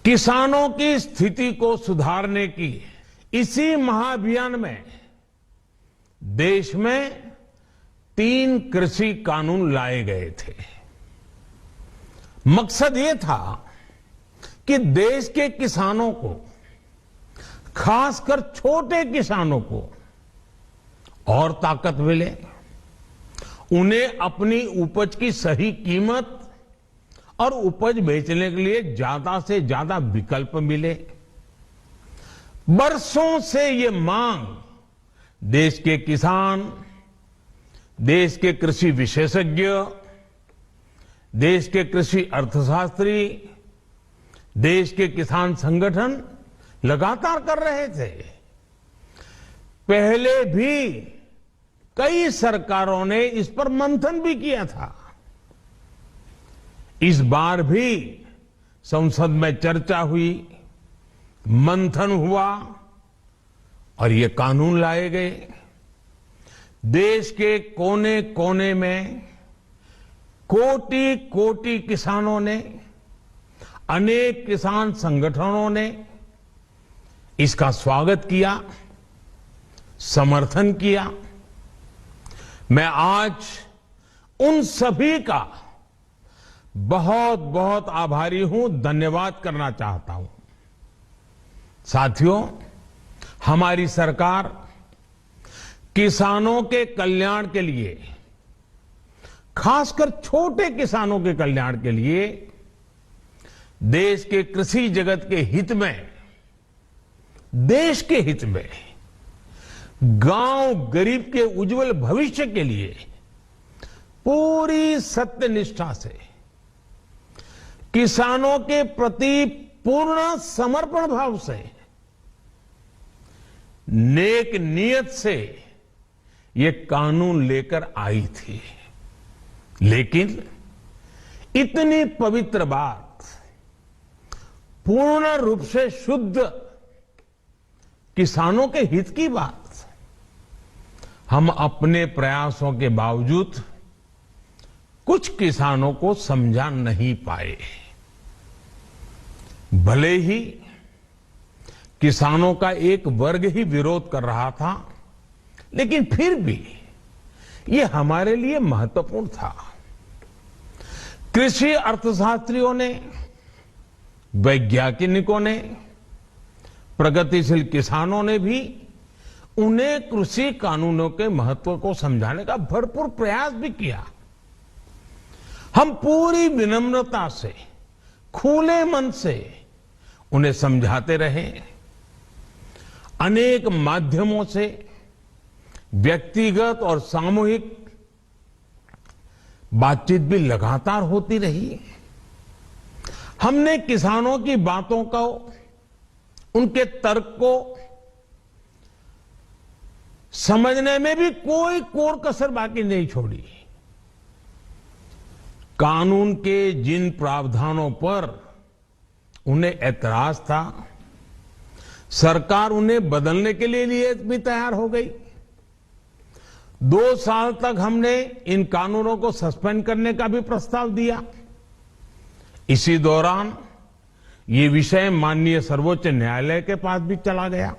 किसानों की स्थिति को सुधारने की इसी महाअभियान में देश में 3 कृषि कानून लाए गए थे। मकसद ये था कि देश के किसानों को, खासकर छोटे किसानों को और ताकत मिले, उन्हें अपनी उपज की सही कीमत और उपज बेचने के लिए ज्यादा से ज्यादा विकल्प मिले। बरसों से ये मांग देश के किसान, देश के कृषि विशेषज्ञ, देश के कृषि अर्थशास्त्री, देश के किसान संगठन लगातार कर रहे थे। पहले भी कई सरकारों ने इस पर मंथन भी किया था। इस बार भी संसद में चर्चा हुई, मंथन हुआ और ये कानून लाए गए। देश के कोने कोने में कोटि कोटि किसानों ने, अनेक किसान संगठनों ने इसका स्वागत किया, समर्थन किया। मैं आज उन सभी का बहुत बहुत आभारी हूं, धन्यवाद करना चाहता हूं। साथियों, हमारी सरकार किसानों के कल्याण के लिए, खासकर छोटे किसानों के कल्याण के लिए, देश के कृषि जगत के हित में, देश के हित में, गांव गरीब के उज्जवल भविष्य के लिए पूरी सत्यनिष्ठा से, किसानों के प्रति पूर्ण समर्पण भाव से, नेक नियत से ये कानून लेकर आई थी। लेकिन इतनी पवित्र बात, पूर्ण रूप से शुद्ध किसानों के हित की बात, हम अपने प्रयासों के बावजूद कुछ किसानों को समझा नहीं पाए। भले ही किसानों का एक वर्ग ही विरोध कर रहा था, लेकिन फिर भी ये हमारे लिए महत्वपूर्ण था। कृषि अर्थशास्त्रियों ने, वैज्ञानिकों ने, प्रगतिशील किसानों ने भी उन्हें कृषि कानूनों के महत्व को समझाने का भरपूर प्रयास भी किया। हम पूरी विनम्रता से, खुले मन से उन्हें समझाते रहे। अनेक माध्यमों से व्यक्तिगत और सामूहिक बातचीत भी लगातार होती रही। हमने किसानों की बातों को, उनके तर्क को समझने में भी कोई कोर कसर बाकी नहीं छोड़ी। कानून के जिन प्रावधानों पर उन्हें ऐतराज था, सरकार उन्हें बदलने के लिए भी तैयार हो गई। 2 साल तक हमने इन कानूनों को सस्पेंड करने का भी प्रस्ताव दिया। इसी दौरान ये विषय माननीय सर्वोच्च न्यायालय के पास भी चला गया।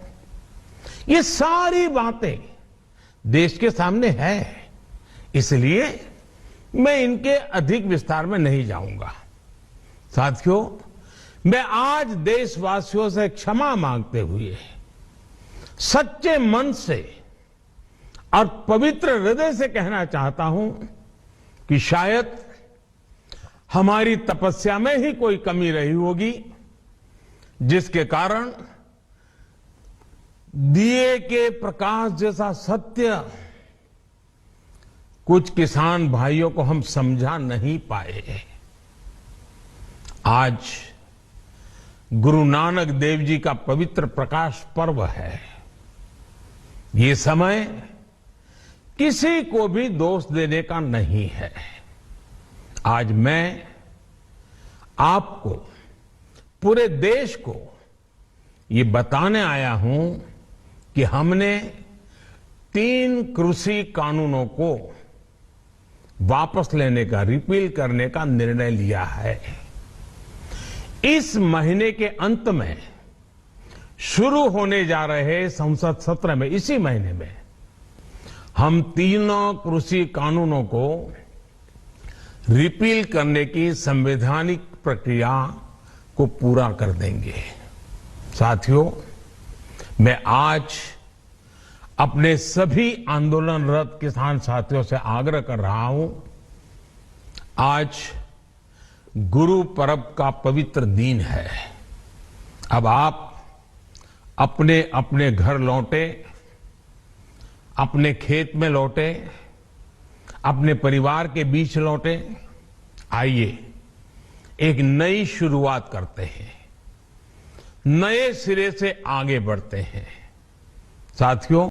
ये सारी बातें देश के सामने है, इसलिए मैं इनके अधिक विस्तार में नहीं जाऊंगा। साथियों, मैं आज देशवासियों से क्षमा मांगते हुए सच्चे मन से और पवित्र हृदय से कहना चाहता हूं कि शायद हमारी तपस्या में ही कोई कमी रही होगी, जिसके कारण दिए के प्रकाश जैसा सत्य कुछ किसान भाइयों को हम समझा नहीं पाए। आज गुरु नानक देव जी का पवित्र प्रकाश पर्व है। ये समय किसी को भी दोष देने का नहीं है। आज मैं आपको, पूरे देश को ये बताने आया हूं कि हमने 3 कृषि कानूनों को वापस लेने का, रिपील करने का निर्णय लिया है। इस महीने के अंत में शुरू होने जा रहे संसद सत्र में, इसी महीने में, हम तीनों कृषि कानूनों को रिपील करने की संवैधानिक प्रक्रिया को पूरा कर देंगे। साथियों, मैं आज अपने सभी आंदोलनरत किसान साथियों से आग्रह कर रहा हूं, आज गुरु पर्व का पवित्र दिन है। अब आप अपने अपने घर लौटे, अपने खेत में लौटे, अपने परिवार के बीच लौटे। आइए एक नई शुरुआत करते हैं, नए सिरे से आगे बढ़ते हैं। साथियों,